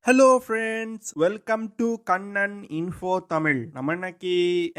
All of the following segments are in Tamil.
Hello friends, welcome to Kannan info Tamil. நம்ம இன்னைக்கு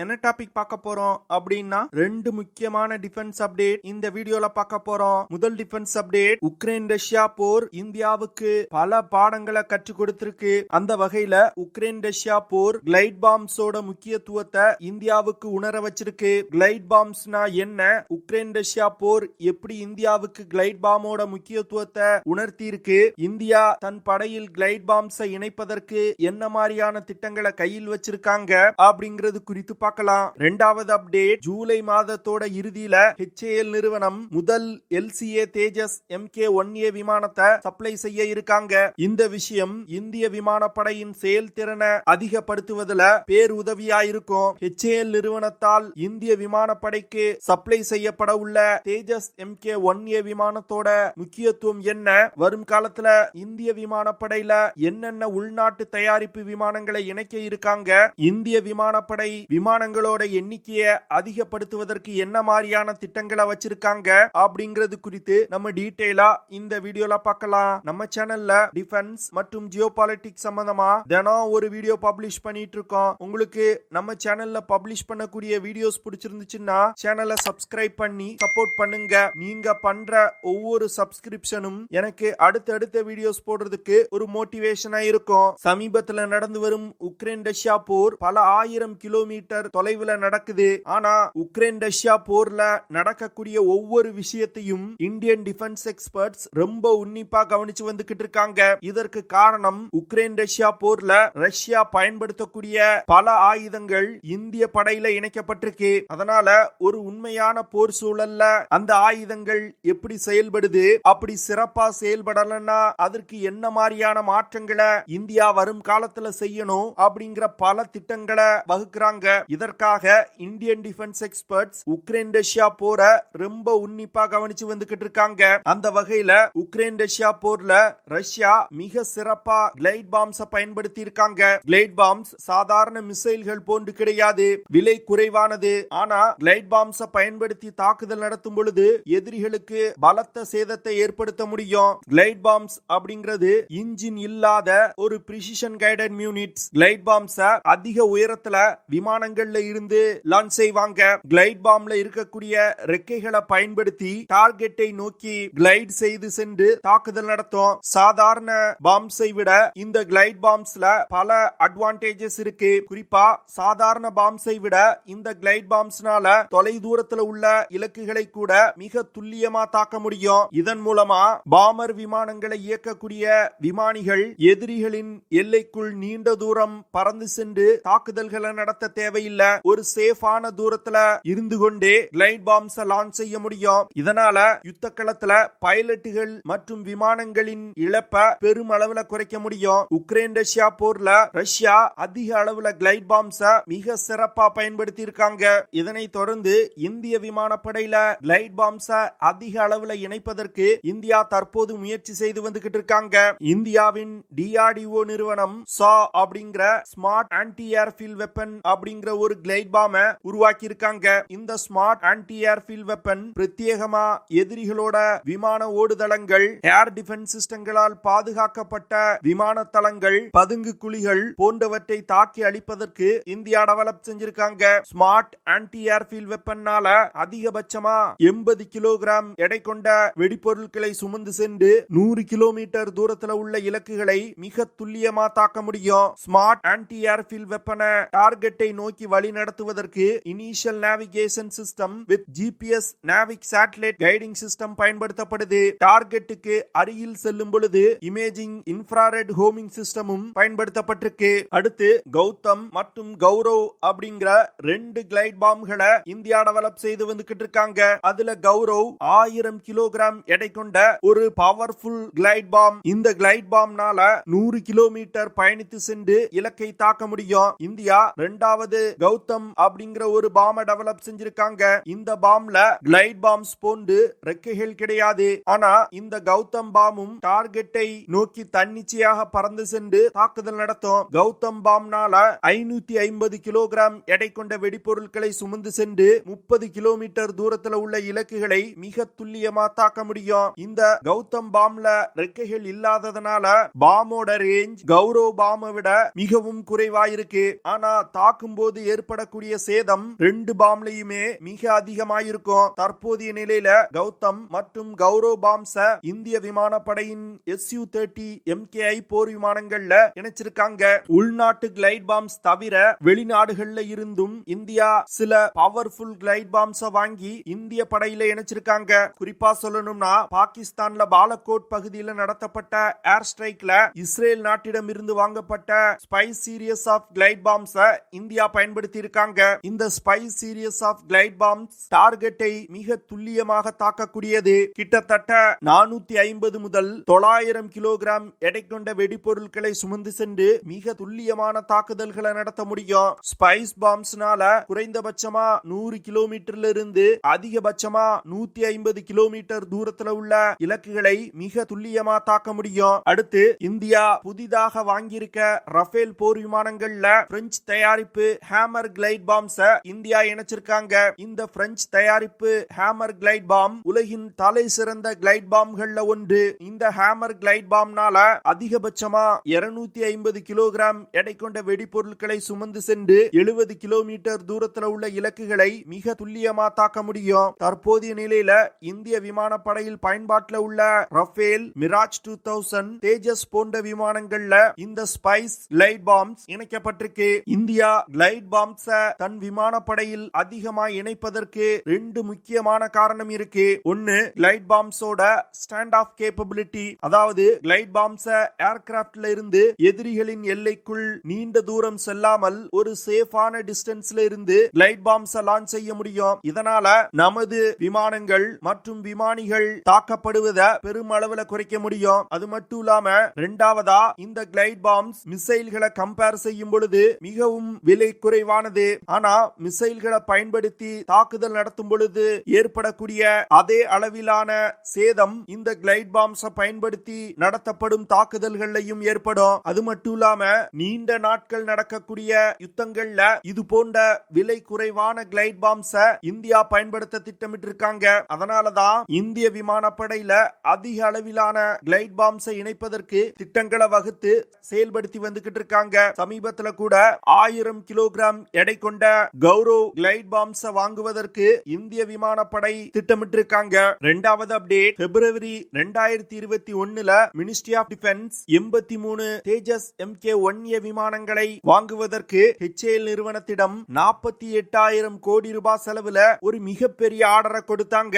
என்ன டாபிக் பார்க்க போறோம் அப்படின்னா, ரெண்டு முக்கியமான டிஃபென்ஸ் அப்டேட் இந்த வீடியோல பார்க்க போறோம். முதல் டிஃபென்ஸ் அப்டேட், உக்ரைன் ரஷ்யா போர் இந்தியாவுக்கு பல பாடங்களை கற்றுக் கொடுத்திருக்கு. அந்த வகையில உக்ரைன் ரஷ்யா போர் கிளைட் பாம்ஸோட முக்கியத்துவத்தை இந்தியாவுக்கு உணர வச்சிருக்கு. கிளைட் பாம்ஸ்னா என்ன, உக்ரைன் ரஷ்யா போர் எப்படி இந்தியாவுக்கு கிளைட் பாமோட முக்கியத்துவத்தை உணர்த்தி இருக்கு, இந்தியா தன் படையில் கிளைட் பாம்ஸ் இணைப்பதற்கு என்ன மாதிரியான திட்டங்களை கையில் வச்சிருக்காங்க அப்படிங்கிறது குறித்து பார்க்கலாம். இரண்டாவது அப்டேட், ஜூலை மாதத்தோட இறுதியில HAL நிறுவனம் முதல் LCA தேஜஸ் Mk1A விமானத்தை சப்ளை செய்ய இருக்காங்க. இந்த விஷயம் இந்திய விமானப்படையின் செயல்திறனை அதிகப்படுத்துவதில் பேருதவியா இருக்கும். HAL நிறுவனத்தால் இந்திய விமானப்படைக்கு சப்ளை செய்யப்பட உள்ள தேஜஸ் Mk1A விமானத்தோட முக்கியத்துவம் என்ன, வரும் காலத்துல இந்திய விமானப்படையில என்னென்ன உள்நாட்டு தயாரிப்பு விமானங்களை இணைக்க இருக்காங்க, இந்திய விமானப்படை விமானங்களோட எண்ணிக்கையை அதிகப்படுத்துவதற்கு என்ன மாதிரியான திட்டங்களை வச்சிருக்காங்க அப்படிங்கிறது குறித்து நம்ம டீடைலா இந்த வீடியோல பார்க்கலாம். நம்ம சேனல்ல டிஃபென்ஸ் மற்றும் ஜியோபாலிட்டிக்ஸ் சம்பந்தமா தினம் ஒரு வீடியோ பப்ளிஷ் பண்ணிட்டு இருக்கோம். உங்களுக்கு நம்ம சேனல்ல பப்ளிஷ் பண்ணக்கூடிய வீடியோஸ் பிடிச்சிருந்துச்சுன்னா சேனலை சப்ஸ்கிரைப் பண்ணி சப்போர்ட் பண்ணுங்க. நீங்க பண்ற ஒவ்வொரு சப்ஸ்கிரிப்ஷனும் எனக்கு அடுத்தடுத்த வீடியோஸ் போடுறதுக்கு ஒரு மோட்டிவேஷனா இருக்கும். சமீபத்துல நடந்து வரும் உக்ரைன் ரஷ்யா போர் பல ஆயிரம் கிலோமீட்டர் தொலைவுல நடக்குது. ஆனா உக்ரைன் ரஷ்யா போர்ல நடக்கக்கூடிய ஒவ்வொரு விஷயத்தையும் இந்தியன் டிஃபென்ஸ் எக்ஸ்பர்ட்ஸ் ரொம்ப உன்னிப்பா கவனிச்சு வந்துகிட்டு இருக்காங்க. இதற்கு காரணம், உக்ரைன் ரஷ்யா போர்ல ரஷ்யா பயன்படுத்தக்கூடிய பல ஆயுதங்கள் இந்திய படையில இணைக்கப்பட்டிருக்கு. அதனால ஒரு உண்மையான போர் சூழல்ல அந்த ஆயுதங்கள் எப்படி செயல்படுது, அப்படி சிறப்பா செயல்படலன்னா அதற்கு என்ன மாதிரியான மாற்றங்களை இந்தியா வரும் காலத்துல செய்யணும் அப்படிங்கிற பல திட்டங்களை வகுக்கிறாங்க. இதற்காக Indian defence experts Ukraine Russia போர ரொம்ப உன்னிப்பா கவனிச்சு வந்துகிட்டு இருக்காங்க. அந்த வகையில உக்ரைன் ரஷ்யா போர்ல ரஷ்யா மிக சிறப்பா கிளைட் பாம்ஸ் பயன்படுத்தி இருக்காங்க. கிளைட் பாம்ஸ் சாதாரண மிசைல்கள் போன்று கிடையாது, விலை குறைவானது. ஆனா கிளைட் பாம்ஸ் பயன்படுத்தி தாக்குதல் நடத்தும் பொழுது எதிரிகளுக்கு பலத்த சேதத்தை ஏற்படுத்த முடியும். கிளைட் பாம்ஸ் அப்படிங்கிறது இன்ஜின் இல்லாத ஒரு precision guided units. Glide palms அதிக உயரத்துல விமானங்கள்ல இருந்து லான்ச் செய்வாங்க. கிளைட் பாம்ல இருக்கக்கூடிய ரெக்கைகளை பயன்படுத்தி டார்கெட்டை நோக்கி கிளைட் செய்து சென்று தாக்குதல் நடத்தும். சாதாரண பாம்ஸை விட இந்த கிளைட் பாம்ஸ்ல பல அட்வான்டேஜஸ் இருக்கு. குறிப்பா சாதாரண பாம்ஸை விட இந்த கிளைட் பாம்ஸ்னால தொலை தூரத்துல உள்ள இலக்குகளை கூட மிக துல்லியமா தாக்க முடியும். இதன் மூலமா பாமர் விமானங்களை இயக்கக்கூடிய விமானிகள் எதிரிகளின் எல்லைக்குள் நீண்ட தூரம் பறந்து சென்று தாக்குதல்களை நடத்த தேவையில்லை. ஒரு சேஃபான தூரத்துல இருந்து கொண்டே கிளைட் பாம்ஸ் லான்ச் செய்ய முடியும். இதனால யுத்த களத்துல பைலட்டுகள் மற்றும் விமானங்களின் இழப்பை பெருமளவுல குறைக்க முடியும். உக்ரைன் ரஷ்யா போர்ல ரஷ்யா அதிக அளவுல கிளைட் பாம்ஸ் மிக சிறப்பா பயன்படுத்தி இருக்காங்க. இதனை தொடர்ந்து இந்திய விமானப்படையில கிளைட் பாம்ஸ் அதிக அளவுல இணைப்பதற்கு இந்தியா தற்போது முயற்சி செய்து வந்துகிட்டு இருக்காங்க. இந்தியாவின் DRDO நிறுவனம் சா அப்படிங்கிற ஸ்மார்ட் ஆன்டி ஏர்ஃபீல்ட் வெப்பன் அப்படிங்கிற ஒரு கிளைட் பாமை உருவாக்கி இருக்காங்க. இந்த ஸ்மார்ட் ஆன்டி ஏர்ஃபீல்ட் வெப்பன் பிரத்யேகமா எதிரிகளோட விமான ஓடுதளங்கள், ஏர் டிஃபென்ஸ் சிஸ்டங்களால் பாதுகாக்கப்பட்ட விமான தளங்கள், பதுங்கு குழிகள் போன்றவற்றை தாக்கி அழிப்பதற்கு இந்தியா டெவலப் செஞ்சிருக்காங்க. ஸ்மார்ட் ஆன்டி ஏர்ஃபீல்ட் வெப்பன்னால அதிகபட்சமா 80 கிலோகிராம் எடை கொண்ட வெடிப்பொருட்களை சுமந்து சென்று 100 கிலோமீட்டர் தூரத்துல உள்ள இலக்குகளை மிக துல்லியமா தாக்க முடியும். ஸ்மார்ட் ஆன்டி ஏர்ஃபீல்ட் வெப்பனை டார்கெட்டை நோக்கி வழி நடத்துவதற்கு initial navigation system with GPS NavIC satellite guiding system பயன்படுத்தப்படுது. டார்கெட்டுக்கு அருகில் செல்லும் பொழுது இமேஜிங் இன்ஃப்ராரெட் ஹோமிங் சிஸ்டமும் பயன்படுத்தப்பட்டிருக்கு. அடுத்து கௌதம் மற்றும் கௌரவ் அப்படிங்கிற ரெண்டு கிளைட் பாம்களை இந்தியா டெவலப் செய்து வந்துகிட்டு இருக்காங்க. அதுல கௌரவ் 1000 கிலோகிராம் எடை கொண்ட ஒரு பவர்ஃபுல் கிளைட் பாம். இந்த கிளைட் பாம்னால 100 கிலோமீட்டர் பயணித்து சென்று இலக்கை தாக்க முடியும். இந்தியா இரண்டாவது கௌதம் அப்படிங்கிற ஒரு பாமை டெவலப் செஞ்சிருக்காங்க. இந்த பாம்ல கிளைட் பாம்ஸ் போன்று ரெக்கைகள் கிடையாது. ஆனா இந்த கௌதம் பாமும் டார்கெட்டை நோக்கி தன்னிச்சையாக பறந்து சென்று தாக்குதல் நடத்தும். கௌதம் பாம்னால 550 கிலோகிராம் எடை கொண்ட வெடிப்பொருட்களை சுமந்து சென்று 30 கிலோமீட்டர் தூரத்துல உள்ள இலக்குகளை மிக துல்லியமா தாக்க முடியும். இந்த கௌதம் பாம்ல ரெக்கைகள் இல்லாததனால பாமோட பாமோட ரேஞ்ச் கௌரவ் பாமை விட மிகவும் குறைவாயிருக்கு. ஆனா தாக்கும் போது ஏற்படக்கூடிய சேதம் 2 பாம்லயுமே மிக அதிகமாயிருக்கும். தற்போதைய நிலையில கௌதம் மற்றும் கௌரவ் பாம்ஸ இந்திய விமானப்படையின் Su-30 MKI போர் விமானங்கள்ல இணைச்சிருக்காங்க. உள்நாட்டு கிளைட் பாம்ஸ் தவிர வெளிநாடுகள்ல இருந்தும் இந்தியா சில பவர்ஃபுல் கிளைட் பாம்ஸ வாங்கி இந்திய படையில இணைச்சிருக்காங்க. குறிப்பா சொல்லணும்னா பாகிஸ்தான்ல பாலகோட் பகுதியில் நடத்தப்பட்ட ஏர் ஸ்ட்ரைக்ல இஸ்ரேல் நாட்டிடம் இருந்து வாங்கப்பட்ட ஸ்பைஸ் சீரியஸ் ஆஃப் கிளைட் பாம்ஸ இந்தியா பயன்படுத்தி இருக்காங்க. இந்த Spice series of glide bombs டார்கெட்டை மிக துல்லியமாக தாக்கக்கூடியது. கிட்டத்தட்ட 450 முதல் 900 கிலோகிராம் எடை கொண்ட வெடிப்பொருட்களை சுமந்து சென்று மிக துல்லியமான தாக்குதல்களை நடத்த முடியும். ஸ்பைஸ் பாம்ஸ்னால குறைந்தபட்சமா 100 கிலோமீட்டர்ல இருந்து அதிகபட்சமா 150 கிலோமீட்டர் தூரத்துல உள்ள இலக்குகளை மிக துல்லியமா தாக்க முடியும். அடுத்து இந்தியா புதிதாக வாங்கியிருக்க ரஃபேல் போர் விமானங்கள்ல பிரெஞ்சு தயாரிப்பு ஹேமர் கிளைட் பாம்ஸ இந்தியா இணைச்சிருக்காங்க. இந்த பிரெஞ்சு தயாரிப்பு ஹேமர் கிளைட் பாம் உலகின் தலை சிறந்த கிளைட் பாம்கள்ல ஒன்று. இந்த ஹேமர் கிளைட் பாம்னால அதிகபட்சமா 250 கிலோகிராம் எடை கொண்ட வெடிப்பொருட்களை சுமந்து சென்று 70 கிலோமீட்டர் தூரத்துல உள்ள இலக்குகளை மிக துல்லியமா தாக்க முடியும். தற்போதைய நிலையில இந்திய விமானப்படையில் பயன்பாட்டில் உள்ள ரஃபேல், மிராஜ் 2000, தேஜஸ் போன்ற விமானங்கள்ல இந்த ஸ்பைஸ் கிளைட் பாம்ஸ் இணைக்கப்பட்டிருக்கு. இந்தியா கிளைட் பாம்ஸ தன் விமானப்படையில் அதிகமா இணைப்பதற்கு 2 முக்கியமான காரணம் இருக்கு. ஒன்னு, கிளைட் பாம்ஸோட ஸ்டாண்ட் ஆஃப் கேப்பபிலிட்டி, அதாவது கிளைட் பாம்ஸ ஏர்கிராப்ட்ல இருந்து எதிரிகளின் எல்லைக்குள் நீண்ட தூரம் செல்லாமல் ஒரு சேஃபான டிஸ்டன்ஸ்ல இருந்து கிளைட் பாம்ஸ லான்ச் செய்ய முடியும். இதனால நமது விமானங்கள் மற்றும் விமானிகள் தாக்கப்படுவதை பெருமளவுல குறைக்க முடியும். அது மட்டும் இல்லாம இரண்டாவதா இந்த கிளைட் பாம்ஸ் மிசைல்களை கம்பேர் செய்யும் பொழுது மிகவும் விலை குறைவானது. ஆனா மிசைல்களை பயன்படுத்தி தாக்குதல் நடத்தும் பொழுது ஏற்படக்கூடிய அதே அளவிலான சேதம் இந்த கிளைட் பாம்ஸ பயன்படுத்தி நடத்தப்படும் தாக்குதல்களையும் ஏற்படும். அது மட்டும் இல்லாம நீண்ட நாட்கள் நடக்கக்கூடிய யுத்தங்கள்ல இது போன்ற விலை குறைவான கிளைட் பாம்ஸ இந்தியா பயன்படுத்த திட்டமிட்டிருக்காங்க. அதனாலதான் இந்திய விமானப்படையில அதிக அளவிலான கிளைட் பாம்ஸை இணைப்பதற்கு திட்டங்களை வகுத்து செயல்படுத்தி வந்துகிட்டு இருக்காங்க. சமீபத்துல கூட 1000 கிலோகிராம் எடை கொண்ட கௌரவ் கிளைட் பாம்ஸை வாங்குவதற்கு இந்திய விமானப்படை திட்டமிட்டிருக்காங்க. இரண்டாவது அப்டேட், பிப்ரவரி 2021ல ministry of defence 83 Tejas MK-1A விமானங்களை வாங்குவதற்கு HAL நிறுவனத்திடம் 48,000 கோடி ரூபாய் செலவுல ஒரு மிகப்பெரிய ஆர்டரை கொடுத்தாங்க.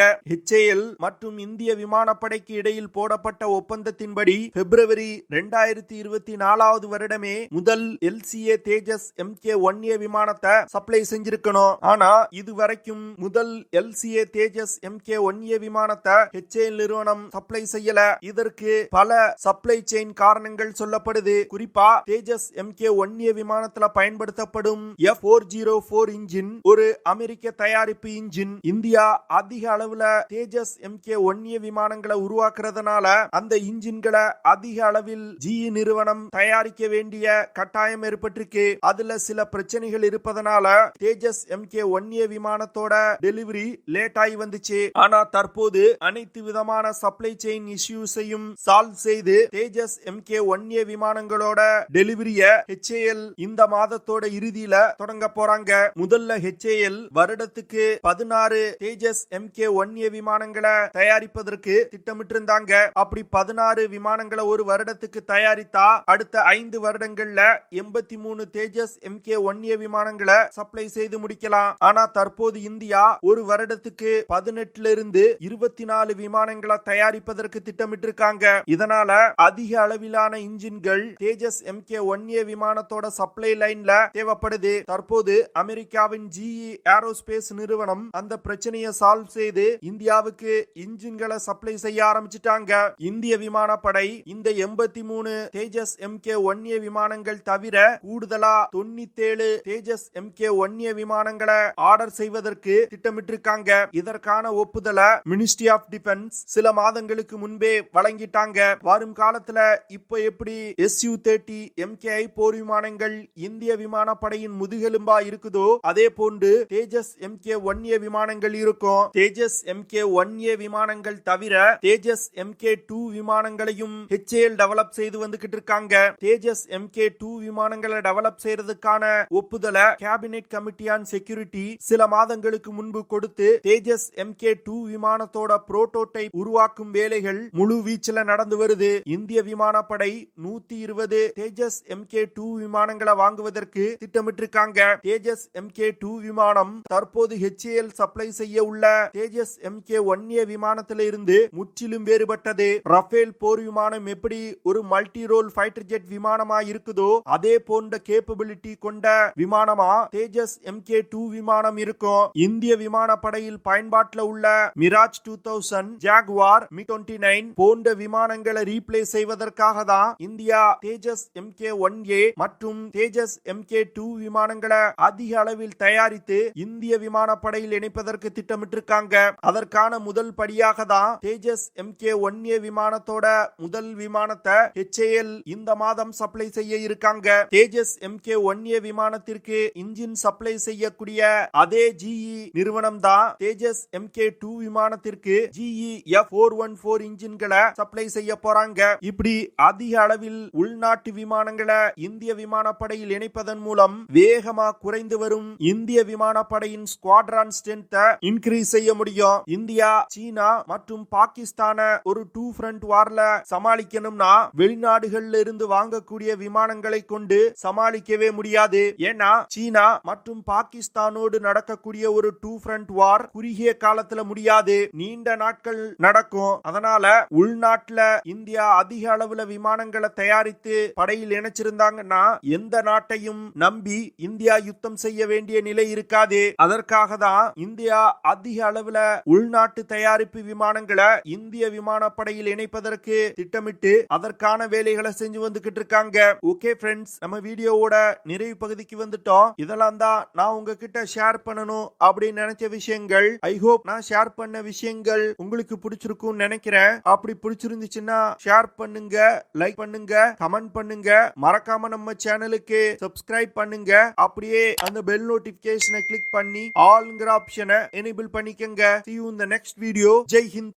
HAL மற்றும் இந்திய விமானப்படைக்கு இடையில் போடப்பட்ட ஒப்பந்தத்தின்படி பிப்ரவரி 2024 வருடமே முதல் LCA தேஜஸ் MK-1A விமானத்தை சப்ளை செஞ்சிருக்கணும். ஆனா இதுவரைக்கும் முதல் LCA தேஜஸ் MK-1A விமானத்தை HAL நிறுவனம் சப்ளை செய்யல. இதற்கு பல சப்ளை செயின் காரணங்கள் சொல்லப்படுது. குறிப்பா தேஜஸ் MK-1A விமானத்துல பயன்படுத்தப்படும் F404 இன்ஜின் ஒரு அமெரிக்க தயாரிப்பு இன்ஜின். இந்தியா அதிக அளவுல தேஜஸ் MK-1A விமானங்களை உருவாக்குறதுனால அந்த இன்ஜின்களை அதிக அளவில் GE நிறுவனம் தயாரிக்க வேண்டிய கட்டாயம் ஏற்பட்டிருக்கு. அதுல சில பிரச்சனைகள் இருப்பதனால தேஜஸ் MK-1A விமானத்தோட டெலிவரி லேட் ஆகி வந்துச்சு. ஆனா தற்போது அனைத்து விதமான சப்ளை செயின் இஷ்யூஸையும் சால்வ் செய்து தேஜஸ் MK-1A விமானங்களோட டெலிவரிய HAL இந்த மாதத்தோட இறுதியில தொடங்க போறாங்க. முதல்ல HAL வருடத்துக்கு 16 தேஜஸ் MK-1A விமானங்களை தயாரிப்பதற்கு திட்டமிட்டிருந்தாங்க. அப்படி 16 விமானங்களை ஒரு வருடத்துக்கு தயாரித்தா அடுத்த 5 வருடங்கள்ல 83 தேஜஸ் MK-1A விமானங்களை சப்ளை செய்து முடிக்கலாம். ஆனா தற்போது இந்தியா ஒரு வருடத்துக்கு 18 இருந்து 24 விமானங்களை தயாரிப்பதற்கு திட்டமிட்டிருக்காங்க. இதனால அதிக அளவிலான இன்ஜின்கள் தேஜஸ் MK-1A விமானத்தோட சப்ளை லைன்ல தேவைப்படுது. தற்போது அமெரிக்காவின் GE ஏரோஸ்பேஸ் நிறுவனம் அந்த பிரச்சனையை சால்வ் செய்து இந்தியாவுக்கு இன்ஜின்களை சப்ளை செய்ய ஆரம்பிச்சிட்டாங்க. இந்திய விமானப்படை இந்த 83 தேஜஸ் MK-1A விமானங்கள் தவிர கூடுதலா 97 தேஜஸ் MK-1A விமானங்களை ஆர்டர் செய்வதற்கு திட்டமிட்டிருக்காங்க. இதற்கான ஒப்புதலை மினிஸ்ட்ரி ஆஃப் டிஃபென்ஸ் சில மாதங்களுக்கு முன்பே வழங்கிட்டாங்க. வரும் காலத்துல இப்ப எப்படி Su-30 MKI போர் விமானங்கள் இந்திய விமானப்படையின் முதுகெலும்பா இருக்குதோ அதே போன்று தேஜஸ் MK-1A விமானங்கள் இருக்கும். தேஜஸ் MK-1A விமானங்கள் தவிர தேஜஸ் MK-2 விமானங்களையும் HAL டெவலப் டெவலப் செய்து வந்துகிட்டு இருக்காங்க. தேஜஸ் MK2 விமானங்களை டெவலப் செய்யறதுக்கான ஒப்புதலை கேபினெட் கமிட்டி ஆன் செக்யூரிட்டி சில மாதங்களுக்கு முன்பு கொடுத்து தேஜஸ் MK2 விமானத்தோட புரோட்டோடைப் உருவாக்கும் வேலைகள் முழு வீச்சில் நடந்து வருது. இந்திய விமானப்படை 120 தேஜஸ் MK2 விமானங்களை வாங்குவதற்கு திட்டமிட்டிருக்காங்க. தேஜஸ் MK2 விமானம் தற்போது HAL சப்ளை செய்ய உள்ள தேஜஸ் MK1A விமானத்தில இருந்து முற்றிலும் வேறுபட்டது. ரஃபேல் போர் விமானம் எப்படி ஒரு மல்டி ரோல் ஃபைட்டர் ஜெட் விமானமா இருக்குதோ அதே போன்ற கேப்பபிலிட்டி கொண்ட விமானமா தேஜஸ் MK2 விமானம் இருக்கும். இந்திய விமானப்படையில் பயன்பாட்டில் உள்ள மிராஜ் 2000, ஜாகுவார், MiG-29 போன்ற விமானங்களை ரீப்ளேஸ் செய்வதற்காக தான் இந்தியா தேஜஸ் MK1A மற்றும் தேஜஸ் MK2 விமானங்களை அதிக அளவில் தயாரித்து இந்திய விமானப்படையில் இணைப்பதற்கு திட்டமிட்டிருக்காங்க. அதற்கான முதல் படியாக தான் தேஜஸ் MK1A விமானத்தோட முதல் விமானத்தை HAL இந்த மாதம் சப்ளை செய்ய இருக்காங்க. தேஜஸ் MK1A விமானத்திற்கு இன்ஜின் சப்ளை செய்யக்கூடிய அதே GE நிறுவனம் தான் தேஜஸ் MK2 விமானத்திற்கு GE F414 இன்ஜின்களை சப்ளை செய்ய போறாங்க. இப்படி அதிக அளவில் உள்நாட்டு விமானங்களை இந்திய விமானப்படையில் இணைப்பதன் மூலம் வேகமா குறைந்து வரும் இந்திய விமானப்படையின் ஸ்குவாட்ரான் ஸ்ட்ரென்த்தை இன்கிரீஸ் செய்ய முடியும். இந்தியா, சீனா மற்றும் பாகிஸ்தான ஒரு டூ ஃப்ரண்ட் வார்ல சமாளிக்கணும்னா வெளிநாடுகள்ல இருந்து வாங்கக்கூடிய விமானங்களை கொண்டு சமாளிக்கவே முடியாது. ஏன்னா சீனா மற்றும் பாகிஸ்தானோடு நடக்கக்கூடிய ஒரு டூ ஃப்ரண்ட் வார் குறுகிய காலத்துல முடியாது, நீண்ட நாட்கள் நடக்கும். அதனால உள்நாட்டுல இந்தியா அதிக அளவுல விமானங்களை தயாரித்து படையில் இணைச்சிருந்தாங்கன்னா எந்த நாட்டையும் நம்பி இந்தியா யுத்தம் செய்ய வேண்டிய நிலை இருக்காது. அதற்காக தான் இந்தியா அதிக அளவுல உள்நாட்டு தயாரிப்பு விமானங்களை இந்திய விமானப்படையில் இணைப்பதற்கு திட்டமிட்டு அதற்கான வேலைகளை செஞ்சு வந்துகிட்டு இருக்காங்க. ஓகே ஃப்ரெண்ட்ஸ், நம்ம வீடியோவோட நிறைவு பகுதிக்கு வந்துட்டோம். இதெல்லாம் தான் நான் உங்ககிட்ட ஷேர் பண்ணணும் அப்படின்னு நினைச்ச விஷயங்கள். ஐ ஹோப் நான் ஷேர் பண்ண விஷயங்கள் உங்களுக்கு பிடிச்சிருக்கும் நினைக்கிறேன். அப்படி பிடிச்சிருந்துச்சுன்னா ஷேர் பண்ணுங்க, லைக் பண்ணுங்க, கமெண்ட் பண்ணுங்க. மறக்காம நம்ம சேனலுக்கு சப்ஸ்கிரைப் பண்ணுங்க. அப்படியே அந்த பெல் நோட்டிபிகேஷனை கிளிக் பண்ணி ஆல்ங்கிற ஆப்ஷனை எனேபிள் பண்ணிக்கங்க. See you in the next video. Jai Hind.